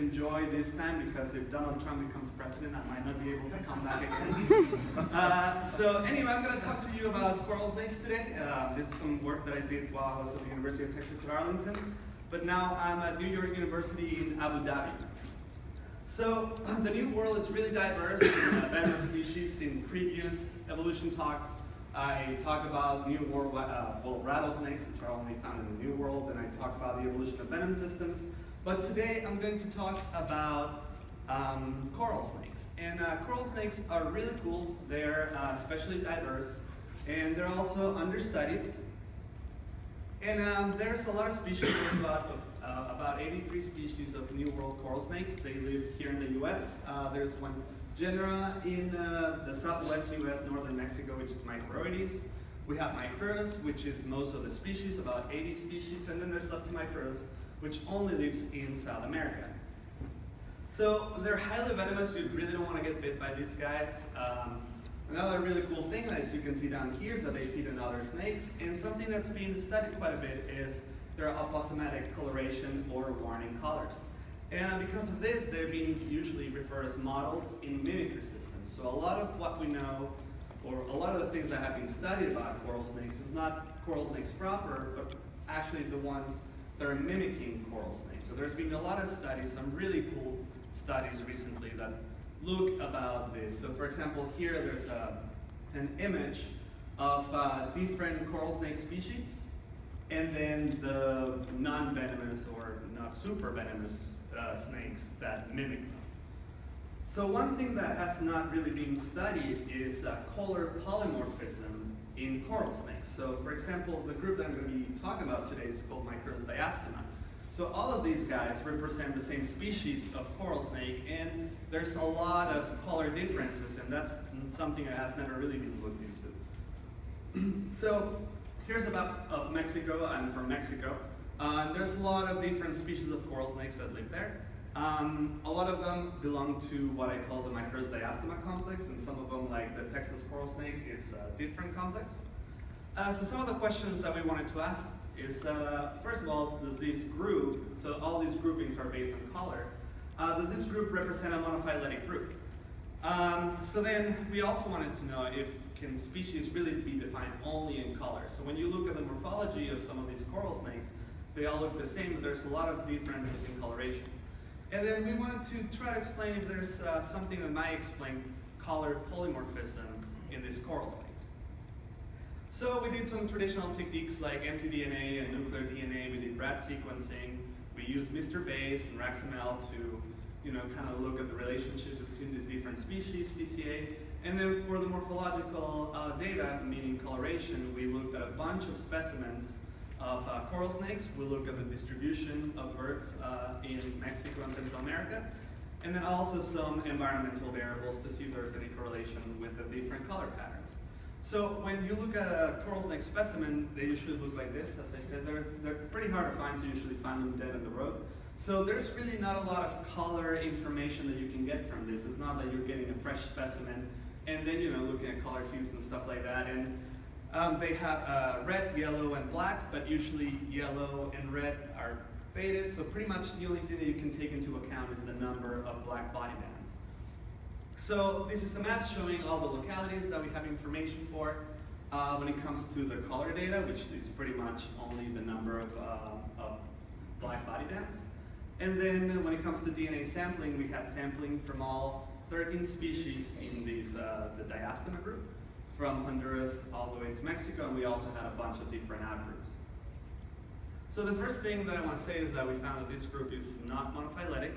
enjoy this time because if Donald Trump becomes president, I might not be able to come back again. So anyway, I'm going to talk to you about coral snakes today. This is some work that I did while I was at the University of Texas at Arlington. But now I'm at New York University in Abu Dhabi. So the New World is really diverse in venomous species. In previous evolution talks, I talk about New World rattlesnakes, which are only found in the New World, and I talk about the evolution of venom systems. But today I'm going to talk about coral snakes. And coral snakes are really cool. They're especially diverse, and they're also understudied. And there's a lot of species. There's about 83 species of New World coral snakes. They live here in the US. There's one genera in the southwest US, northern Mexico, which is Reyes. We have micros, which is most of the species, about 80 species, and then there's leptomicros, which only lives in South America. So they're highly venomous. You really don't want to get bit by these guys. Another really cool thing, as you can see down here, is that they feed on other snakes, and something that's being studied quite a bit is their aposematic coloration or warning colors. And because of this, they're being usually referred as models in mimicry systems. So a lot of what we know, or a lot of the things that have been studied about coral snakes is not coral snakes proper, but actually the ones that are mimicking coral snakes. So there's been a lot of studies, some really cool studies recently that look about this. So for example, here there's an image of different coral snake species, and then the non-venomous or not super venomous snakes that mimic them. So one thing that has not really been studied is color polymorphism in coral snakes. So for example, the group that I'm going to be talking about today is called diastema. So all of these guys represent the same species of coral snake, and there's a lot of color differences, and that's something that has never really been looked into. So here's a map of Mexico. I'm from Mexico. There's a lot of different species of coral snakes that live there. A lot of them belong to what I call the diastema complex, and some of them, like the Texas coral snake, is a different complex. So some of the questions that we wanted to ask is, first of all, does this group, so all these groupings are based on color, does this group represent a monophyletic group? So then we also wanted to know if can species really be defined only in color. So when you look at the morphology of some of these coral snakes, they all look the same, but there's a lot of differences in coloration. And then we wanted to try to explain if there's something that might explain color polymorphism in these coral snakes. So we did some traditional techniques like mtDNA and nuclear DNA. We did rat sequencing. We used Mr. Bayes and RAXML to, kind of look at the relationship between these different species, PCA. And then for the morphological data, meaning coloration, we looked at a bunch of specimens of coral snakes. We looked at the distribution of birds in Mexico and Central America, and then also some environmental variables to see if there's any correlation with the different color patterns. So when you look at a coral snake specimen, they usually look like this. As I said, they're pretty hard to find, so you usually find them dead in the road. So there's really not a lot of color information that you can get from this. It's not that you're getting a fresh specimen and then looking at color hues and stuff like that. And they have red, yellow, and black, but usually yellow and red are faded. So pretty much the only thing that you can take into account is the number of black body bands. So this is a map showing all the localities that we have information for when it comes to the color data, which is pretty much only the number of black body bands. And then when it comes to DNA sampling, we had sampling from all 13 species in these, the diastema group, from Honduras all the way to Mexico, and we also had a bunch of different outgroups. So the first thing that I want to say is that we found that this group is not monophyletic,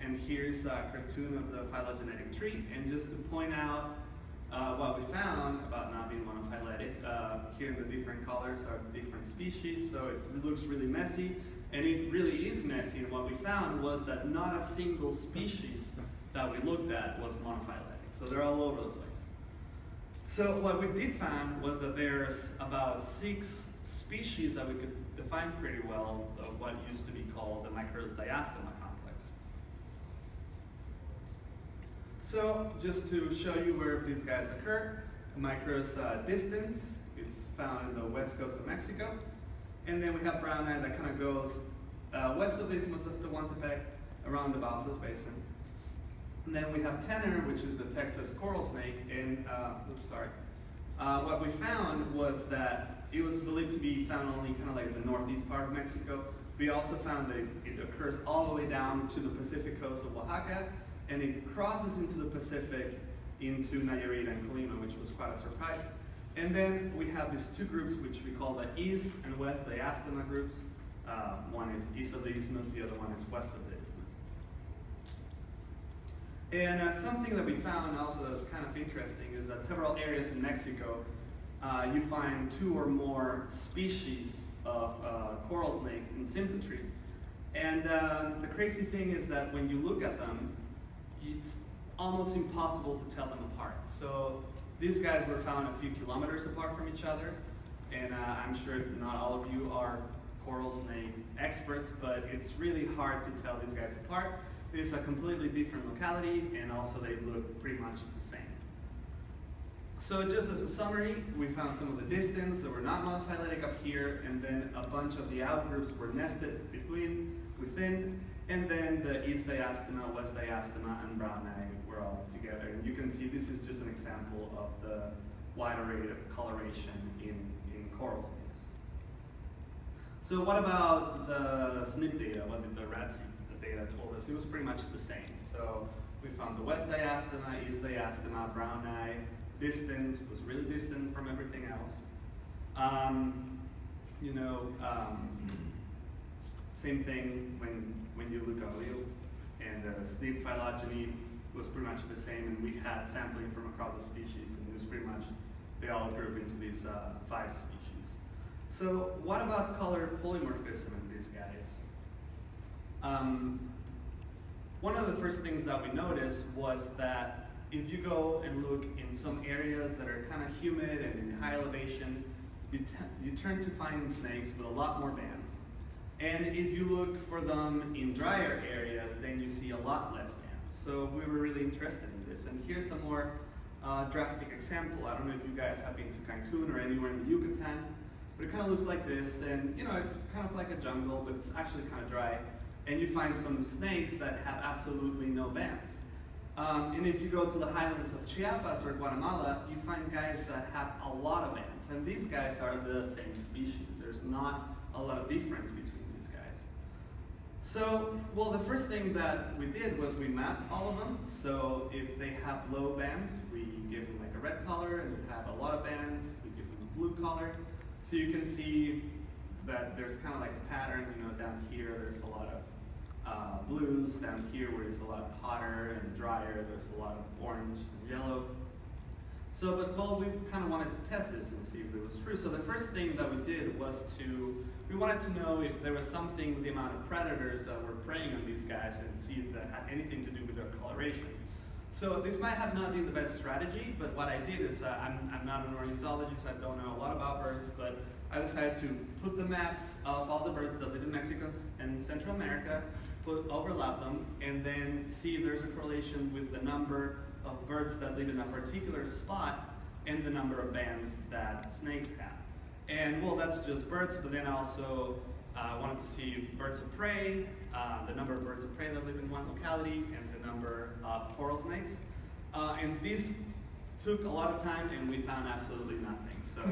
and here's a cartoon of the phylogenetic tree. And just to point out what we found about not being monophyletic, here in the different colors are different species, so it looks really messy, and it really is messy. And what we found was that not a single species that we looked at was monophyletic, so they're all over the place. So what we did find was that there's about 6 species that we could define pretty well of what used to be called the diastema complex. So just to show you where these guys occur, Micros distance, it's found in the west coast of Mexico. And then we have brown eye that kind of goes west of the Isthmus of Tehuantepec, around the Balsas Basin. And then we have tenor, which is the Texas coral snake. And what we found was that it was believed to be found only kind of like the northeast part of Mexico. We also found that it occurs all the way down to the Pacific coast of Oaxaca, and it crosses into the Pacific into Nayarit and Colima, which was quite a surprise. And then we have these two groups, which we call the East and West diastema groups. One is east of the isthmus, the other one is west of the isthmus. And something that we found also that was kind of interesting is that several areas in Mexico, you find 2 or more species of coral snakes in symmetry. And the crazy thing is that when you look at them, it's almost impossible to tell them apart. So these guys were found a few kilometers apart from each other, and I'm sure not all of you are coral snake experts, but it's really hard to tell these guys apart. It's a completely different locality, and also they look pretty much the same. So just as a summary, we found some of the distance that were not monophyletic up here, and then a bunch of the outgroups were nested within, and then the east diastema, west diastema, and brown eye were all together. And you can see this is just an example of the wide array of coloration in coral snakes. So what about the SNP data? What did the RADSI data told us? It was pretty much the same. So we found the west diastema, east diastema, brown eye. Distance was really distant from everything else. Same thing when you look at allele, and the SNP phylogeny was pretty much the same, and we had sampling from across the species, and it was pretty much, they all group into these 5 species. So what about color polymorphism in these guys? One of the first things that we noticed was that if you go and look in some areas that are kind of humid and in high elevation, you turn to find snakes with a lot more bands. And if you look for them in drier areas, then you see a lot less bands. So we were really interested in this. And here's a more drastic example. I don't know if you guys have been to Cancun or anywhere in the Yucatan, but it kind of looks like this. And it's kind of like a jungle, but it's actually kind of dry. And you find some snakes that have absolutely no bands. And if you go to the highlands of Chiapas or Guatemala, you find guys that have a lot of bands. And these guys are the same species. There's not a lot of difference between these guys. So, well, the first thing that we did was we mapped all of them. So if they have low bands, we give them like a red color, and if they have a lot of bands, we give them a blue color. So you can see that there's kind of like a pattern, down here there's a lot of blues, down here where it's a lot hotter and drier, there's a lot of orange and yellow. So, well, we kind of wanted to test this and see if it was true. So the first thing that we did was we wanted to know if there was something with the amount of predators that were preying on these guys and see if that had anything to do with their coloration. So this might have not been the best strategy, but what I did is, I'm not an ornithologist, I don't know a lot about birds, but I decided to put the maps of all the birds that live in Mexico and Central America, overlap them, and then see if there's a correlation with the number of birds that live in a particular spot and the number of bands that snakes have. And well, that's just birds, but then I also wanted to see birds of prey, the number of birds of prey that live in one locality, and the number of coral snakes. And this took a lot of time, and we found absolutely nothing. So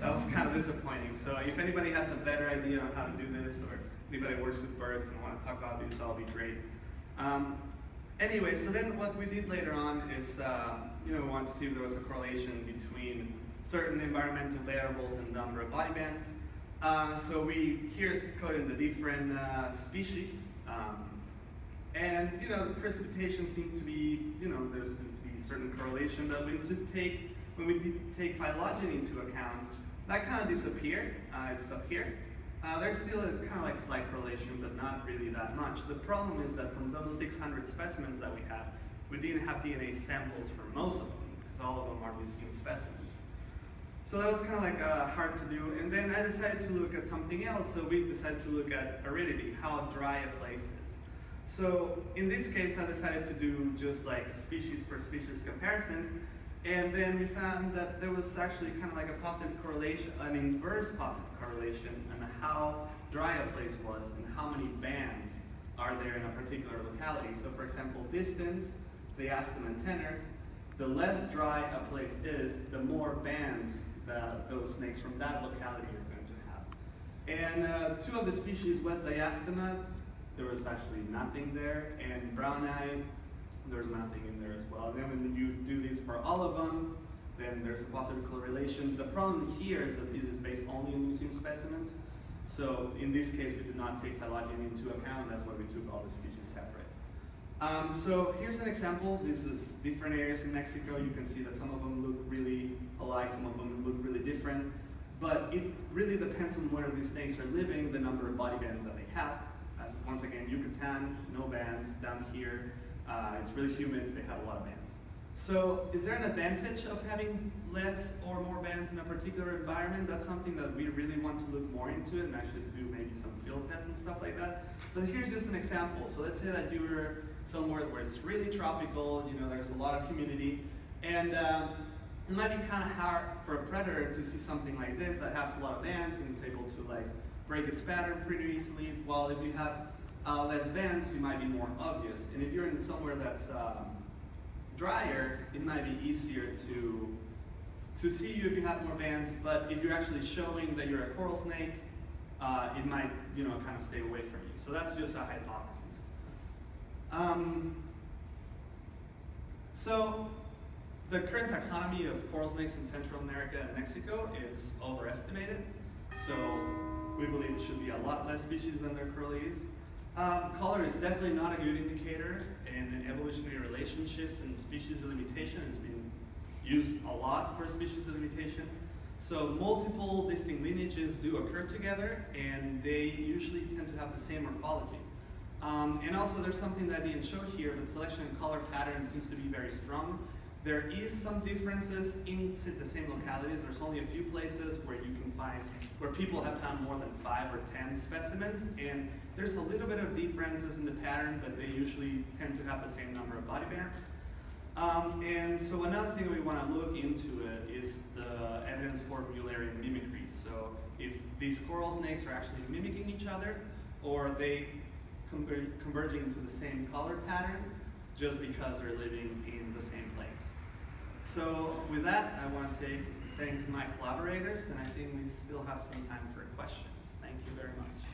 that was kind of disappointing. So if anybody has a better idea on how to do this, or anybody works with birds and want to talk about these, that'll be great. Anyway, so then what we did later on is, we wanted to see if there was a correlation between certain environmental variables and number of body bands. So here's coded the different species. And, the precipitation seemed to be, there seemed to be certain correlation, but when we take phylogeny into account, that kind of disappeared. It's up here. There's still a kind of like slight correlation, but not really that much. The problem is that from those 600 specimens that we have, we didn't have DNA samples for most of them, because all of them are museum specimens. So that was kind of like hard to do. And then I decided to look at something else. So we decided to look at aridity, how dry a place is. So in this case, I decided to do just like a species per species comparison. And then we found that there was actually kind of like a positive correlation, an inverse positive correlation on how dry a place was and how many bands are there in a particular locality. So for example, distance, diastema, and tenor, the less dry a place is, the more bands that those snakes from that locality are going to have. And two of the species, West diastema, there was actually nothing there, and brown eye, there's nothing in there as well. And then when you do this for all of them, then there's a positive correlation. The problem here is that this is based only on museum specimens. So in this case, we did not take phylogeny into account. That's why we took all the species separate. So here's an example. This is different areas in Mexico. You can see that some of them look really alike, some of them look really different. But it really depends on where these snakes are living, the number of body bands that they have. As once again, Yucatan, no bands. Down here, it's really humid, they have a lot of bands. So is there an advantage of having less or more bands in a particular environment? That's something that we really want to look more into and actually do maybe some field tests and stuff like that. But here's just an example. So let's say that you were somewhere where it's really tropical, you know, there's a lot of humidity, and it might be kind of hard for a predator to see something like this that has a lot of bands and it's able to like break its pattern pretty easily, while if you have less bands, it might be more obvious. And if you're in somewhere that's drier, it might be easier to see you if you have more bands, but if you're actually showing that you're a coral snake, it might, you know, kind of stay away from you. So that's just a hypothesis. So the current taxonomy of coral snakes in Central America and Mexico is overestimated. So we believe it should be a lot less species than there currently is. Color is definitely not a good indicator in evolutionary relationships and species delimitation. It's been used a lot for species delimitation. So multiple distinct lineages do occur together, and they usually tend to have the same morphology. And also there's something that I didn't show here, but selection and color pattern seems to be very strong. There is some differences in the same localities. There's only a few places where you can find, where people have found more than 5 or 10 specimens, and there's a little bit of differences in the pattern, but they usually tend to have the same number of body bands. And so another thing we want to look into it is the evidence for mullerian mimicry. So if these coral snakes are actually mimicking each other, or are they converging into the same color pattern just because they're living in the same place. So with that, I want to thank my collaborators, and I think we still have some time for questions. Thank you very much.